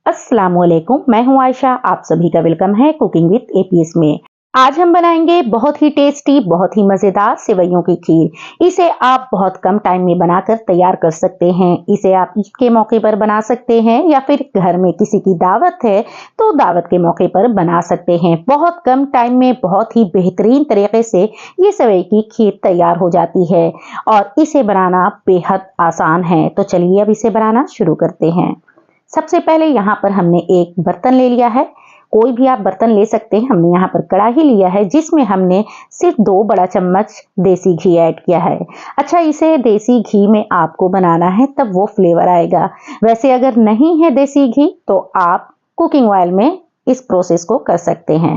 अस्सलामुअलैकुम, मैं हूं आयशा। आप सभी का वेलकम है कुकिंग विद एपीएस में। आज हम बनाएंगे बहुत ही टेस्टी, बहुत ही मजेदार सेवइयों की खीर। इसे आप बहुत कम टाइम में बनाकर तैयार कर सकते हैं। इसे आप ईद के मौके पर बना सकते हैं या फिर घर में किसी की दावत है तो दावत के मौके पर बना सकते हैं। बहुत कम टाइम में बहुत ही बेहतरीन तरीके से ये सेवई की खीर तैयार हो जाती है और इसे बनाना बेहद आसान है। तो चलिए अब इसे बनाना शुरू करते हैं। सबसे पहले यहाँ पर हमने एक बर्तन ले लिया है। कोई भी आप बर्तन ले सकते हैं। हमने यहाँ पर कढ़ाई लिया है जिसमें हमने सिर्फ 2 बड़ा चम्मच देसी घी ऐड किया है। अच्छा, इसे देसी घी में आपको बनाना है तब वो फ्लेवर आएगा। वैसे अगर नहीं है देसी घी तो आप कुकिंग ऑयल में इस प्रोसेस को कर सकते हैं।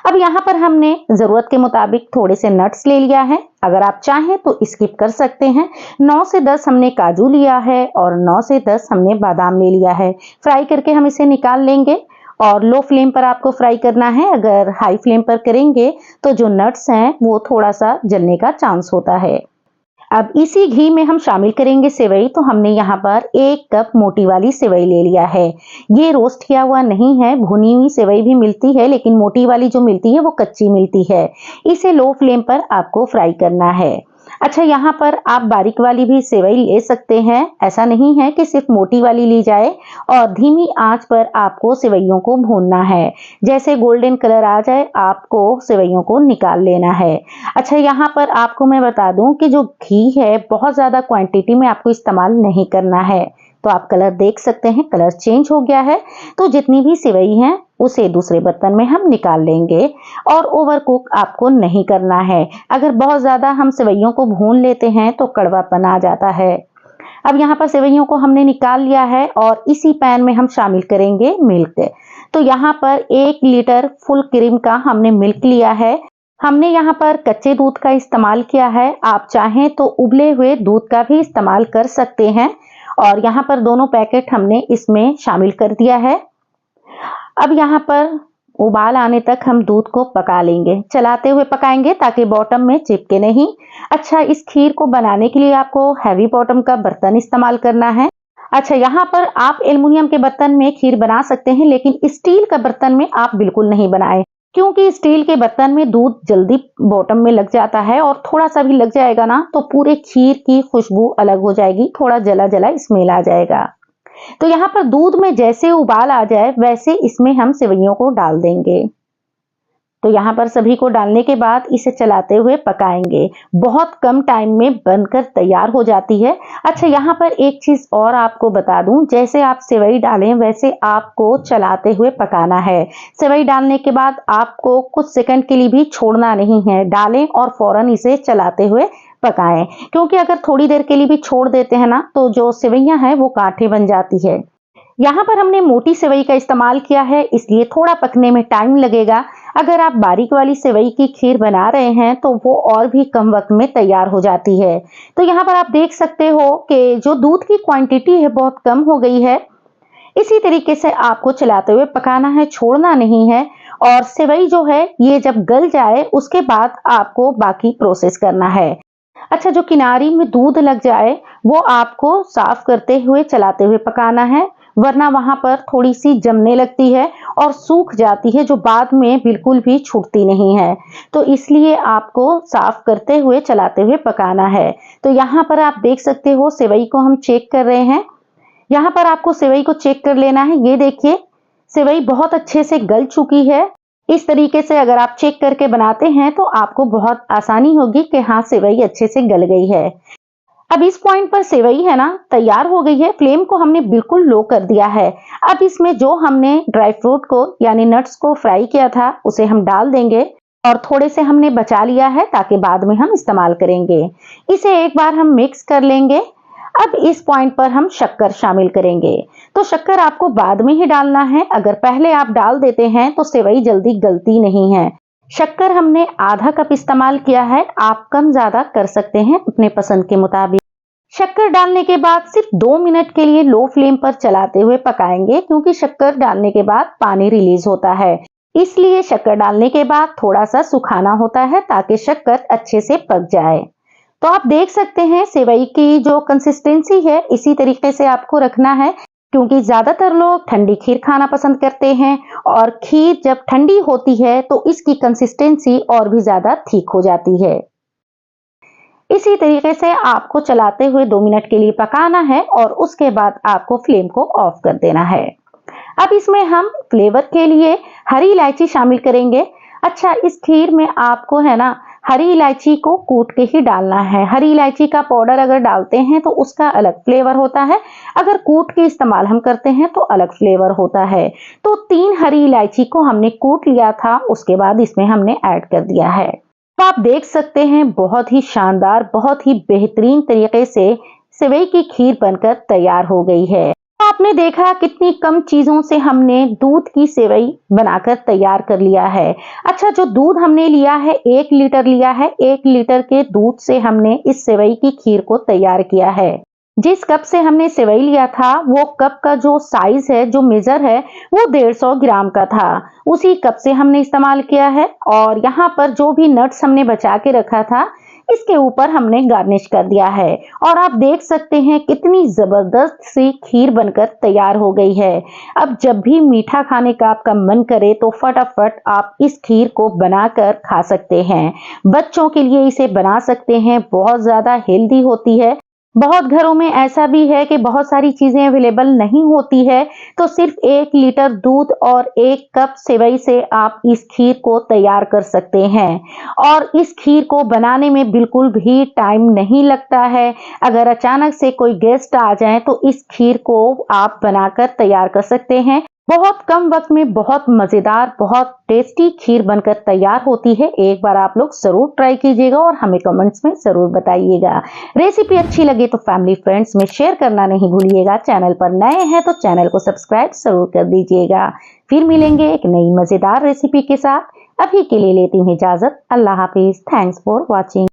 अब यहाँ पर हमने जरूरत के मुताबिक थोड़े से नट्स ले लिया है। अगर आप चाहें तो स्किप कर सकते हैं। 9 से 10 हमने काजू लिया है और 9 से 10 हमने बादाम ले लिया है। फ्राई करके हम इसे निकाल लेंगे और लो फ्लेम पर आपको फ्राई करना है। अगर हाई फ्लेम पर करेंगे तो जो नट्स हैं वो थोड़ा सा जलने का चांस होता है। अब इसी घी में हम शामिल करेंगे सेवई। तो हमने यहाँ पर 1 कप मोटी वाली सेवई ले लिया है। ये रोस्ट किया हुआ नहीं है, भुनी हुई सेवई भी मिलती है लेकिन मोटी वाली जो मिलती है वो कच्ची मिलती है। इसे लो फ्लेम पर आपको फ्राई करना है। अच्छा, यहाँ पर आप बारीक वाली भी सेवई ले सकते हैं। ऐसा नहीं है कि सिर्फ मोटी वाली ली जाए। और धीमी आंच पर आपको सेवइयों को भूनना है। जैसे गोल्डन कलर आ जाए आपको सेवइयों को निकाल लेना है। अच्छा, यहाँ पर आपको मैं बता दूं कि जो घी है बहुत ज्यादा क्वांटिटी में आपको इस्तेमाल नहीं करना है। तो आप कलर देख सकते हैं, कलर चेंज हो गया है। तो जितनी भी सेवई है उसे दूसरे बर्तन में हम निकाल लेंगे। और ओवर कुक आपको नहीं करना है। अगर बहुत ज्यादा हम सेवइयों को भून लेते हैं तो कड़वापन आ जाता है। अब यहाँ पर सेवइयों को हमने निकाल लिया है और इसी पैन में हम शामिल करेंगे मिल्क। तो यहाँ पर 1 लीटर फुल क्रीम का हमने मिल्क लिया है। हमने यहाँ पर कच्चे दूध का इस्तेमाल किया है। आप चाहें तो उबले हुए दूध का भी इस्तेमाल कर सकते हैं। और यहाँ पर दोनों पैकेट हमने इसमें शामिल कर दिया है। अब यहाँ पर उबाल आने तक हम दूध को पका लेंगे। चलाते हुए पकाएंगे ताकि बॉटम में चिपके नहीं। अच्छा, इस खीर को बनाने के लिए आपको हैवी बॉटम का बर्तन इस्तेमाल करना है। अच्छा, यहाँ पर आप एल्युमिनियम के बर्तन में खीर बना सकते हैं लेकिन स्टील का बर्तन में आप बिल्कुल नहीं बनाएं, क्योंकि स्टील के बर्तन में दूध जल्दी बॉटम में लग जाता है और थोड़ा सा भी लग जाएगा ना तो पूरे खीर की खुशबू अलग हो जाएगी, थोड़ा जला जला स्मेल आ जाएगा। तो यहाँ पर दूध में जैसे उबाल आ जाए वैसे इसमें हम सेवइयों को डाल देंगे। तो यहाँ पर सभी को डालने के बाद इसे चलाते हुए पकाएंगे। बहुत कम टाइम में बनकर तैयार हो जाती है। अच्छा, यहाँ पर एक चीज और आपको बता दूं, जैसे आप सेवई डालें वैसे आपको चलाते हुए पकाना है। सेवई डालने के बाद आपको कुछ सेकंड के लिए भी छोड़ना नहीं है। डालें और फौरन इसे चलाते हुए पकाएं, क्योंकि अगर थोड़ी देर के लिए भी छोड़ देते हैं ना तो जो सेवइयां हैं वो कांटे बन जाती है। यहाँ पर हमने मोटी सेवई का इस्तेमाल किया है इसलिए थोड़ा पकने में टाइम लगेगा। अगर आप बारीक वाली सेवई की खीर बना रहे हैं तो वो और भी कम वक्त में तैयार हो जाती है। तो यहाँ पर आप देख सकते हो कि जो दूध की क्वांटिटी है बहुत कम हो गई है। इसी तरीके से आपको चलाते हुए पकाना है, छोड़ना नहीं है। और सेवई जो है ये जब गल जाए उसके बाद आपको बाकी प्रोसेस करना है। अच्छा, जो किनारी में दूध लग जाए वो आपको साफ करते हुए चलाते हुए पकाना है, वरना वहां पर थोड़ी सी जमने लगती है और सूख जाती है जो बाद में बिल्कुल भी छूटती नहीं है। तो इसलिए आपको साफ करते हुए चलाते हुए पकाना है। तो यहाँ पर आप देख सकते हो सेवई को हम चेक कर रहे हैं। यहाँ पर आपको सेवई को चेक कर लेना है। ये देखिए सेवई बहुत अच्छे से गल चुकी है। इस तरीके से अगर आप चेक करके बनाते हैं तो आपको बहुत आसानी होगी कि हाँ सेवई अच्छे से गल गई है। अब इस पॉइंट पर सेवई है ना तैयार हो गई है। फ्लेम को हमने बिल्कुल लो कर दिया है। अब इसमें जो हमने ड्राई फ्रूट को यानी नट्स को फ्राई किया था उसे हम डाल देंगे और थोड़े से हमने बचा लिया है ताकि बाद में हम इस्तेमाल करेंगे। इसे एक बार हम मिक्स कर लेंगे। अब इस पॉइंट पर हम शक्कर शामिल करेंगे। तो शक्कर आपको बाद में ही डालना है। अगर पहले आप डाल देते हैं तो सेवई जल्दी गलती नहीं है। शक्कर हमने आधा कप इस्तेमाल किया है। आप कम ज्यादा कर सकते हैं अपने पसंद के मुताबिक। शक्कर डालने के बाद सिर्फ 2 मिनट के लिए लो फ्लेम पर चलाते हुए पकाएंगे, क्योंकि शक्कर डालने के बाद पानी रिलीज होता है। इसलिए शक्कर डालने के बाद थोड़ा सा सुखाना होता है ताकि शक्कर अच्छे से पक जाए। तो आप देख सकते हैं सेवई की जो कंसिस्टेंसी है इसी तरीके से आपको रखना है। क्योंकि ज्यादातर लोग ठंडी खीर खाना पसंद करते हैं और खीर जब ठंडी होती है तो इसकी कंसिस्टेंसी और भी ज्यादा ठीक हो जाती है। इसी तरीके से आपको चलाते हुए 2 मिनट के लिए पकाना है और उसके बाद आपको फ्लेम को ऑफ कर देना है। अब इसमें हम फ्लेवर के लिए हरी इलायची शामिल करेंगे। अच्छा, इस खीर में आपको है ना हरी इलायची को कूट के ही डालना है। हरी इलायची का पाउडर अगर डालते हैं तो उसका अलग फ्लेवर होता है, अगर कूट के इस्तेमाल हम करते हैं तो अलग फ्लेवर होता है। तो 3 हरी इलायची को हमने कूट लिया था, उसके बाद इसमें हमने ऐड कर दिया है। तो आप देख सकते हैं बहुत ही शानदार, बहुत ही बेहतरीन तरीके से सेवई की खीर बनकर तैयार हो गई है। आपने देखा कितनी कम चीजों से हमने दूध की सेवई बनाकर तैयार कर लिया है। अच्छा, जो दूध हमने लिया है 1 लीटर लिया है, 1 लीटर के दूध से हमने इस सेवई की खीर को तैयार किया है। जिस कप से हमने सेवई लिया था वो कप का जो साइज है, जो मेजर है, वो 150 ग्राम का था। उसी कप से हमने इस्तेमाल किया है और यहाँ पर जो भी नट्स हमने बचा के रखा था इसके ऊपर हमने गार्निश कर दिया है। और आप देख सकते हैं कितनी जबरदस्त सी खीर बनकर तैयार हो गई है। अब जब भी मीठा खाने का आपका मन करे तो फटाफट आप इस खीर को बनाकर खा सकते हैं। बच्चों के लिए इसे बना सकते हैं, बहुत ज्यादा हेल्दी होती है। बहुत घरों में ऐसा भी है कि बहुत सारी चीजें अवेलेबल नहीं होती है, तो सिर्फ 1 लीटर दूध और 1 कप सेवई से आप इस खीर को तैयार कर सकते हैं। और इस खीर को बनाने में बिल्कुल भी टाइम नहीं लगता है। अगर अचानक से कोई गेस्ट आ जाए तो इस खीर को आप बनाकर तैयार कर सकते हैं। बहुत कम वक्त में बहुत मजेदार, बहुत टेस्टी खीर बनकर तैयार होती है। एक बार आप लोग जरूर ट्राई कीजिएगा और हमें कमेंट्स में जरूर बताइएगा। रेसिपी अच्छी लगे तो फैमिली फ्रेंड्स में शेयर करना नहीं भूलिएगा। चैनल पर नए हैं तो चैनल को सब्सक्राइब जरूर कर दीजिएगा। फिर मिलेंगे एक नई मजेदार रेसिपी के साथ। अभी के लिए लेती हूँ इजाजत। अल्लाह हाफिज। Thanks for watching.